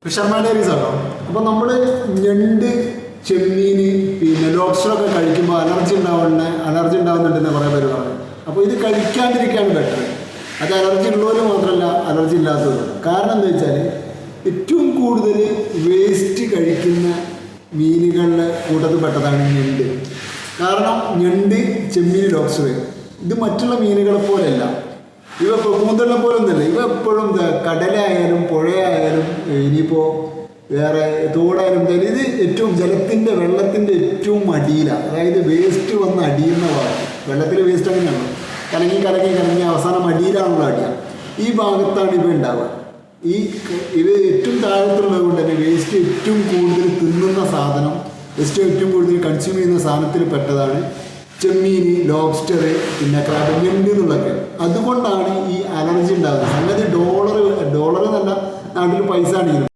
Fisherman diaries ആണോ? അപ്പോൾ നമ്മൾ ഞണ്ട്, ചെമ്മീൻ, പിന്നെ ലോബ്സ്റ്ററൊക്കെ കഴിക്കുമ്പോൾ അലർജി ഉണ്ടാവുന്നുണ്ടെന്ന് കുറേ പേര് പറഞ്ഞു. അപ്പോൾ ഇത് കഴിക്കാണ്ടിരിക്കുകയാണ് ബെറ്റർ. അത് അലർജി ഉള്ളവർ മാത്രമല്ല, അലർജി ഇല്ലാത്തവർ. കാരണം എന്താ വെച്ചാൽ ഏറ്റവും കൂടുതൽ വേസ്റ്റ് കഴിക്കുന്ന മീനുകളുടെ കൂട്ടത്തിൽ പെട്ടതാണ് ഞണ്ട്. കാരണം ഞണ്ട്, ചെമ്മീൻ, ലോബ്സ്റ്റർ ഇത് മറ്റുള്ള മീനുകളെ പോലെയല്ല. ഇവ കൂന്തളിനെ പോലെ ഒന്നുമല്ല. ഇവ എപ്പോഴും കടലായാലും പുഴയായാലും ഇനിയിപ്പോൾ വേറെ തോടായാലും ഇത് ഏറ്റവും വെള്ളത്തിൻ്റെ ഏറ്റവും അടിയിലാണ്. അതായത് വേസ്റ്റ് വന്ന് അടിയുന്ന ഭാഗം. വെള്ളത്തിൽ വേസ്റ്റ് അങ്ങനെയാണല്ലോ, കലങ്ങി അവസാനം അടിയിലാണുള്ള അടിയാണ്. ഈ ഭാഗത്താണ് ഇവ ഉണ്ടാവുക. ഇത് ഏറ്റവും താഴത്തുള്ളത് കൊണ്ട് തന്നെ വേസ്റ്റ് ഏറ്റവും കൂടുതൽ തിന്നുന്ന സാധനം, വേസ്റ്റ് ഏറ്റവും കൂടുതൽ കൺസ്യൂം ചെയ്യുന്ന സാധനത്തിൽ പെട്ടതാണ് ചെമ്മീൻ, ലോബ്സ്റ്റർ, പിന്നെ ക്രാബ്, ഞണ്ട് എന്നുള്ളതൊക്കെ. അതുകൊണ്ടാണ് ഈ അലർജി ഉണ്ടാകുന്നത്. സംഗതി ഡോളർ എന്നല്ല, നാട്ടിൽ പൈസ ആണെങ്കിലും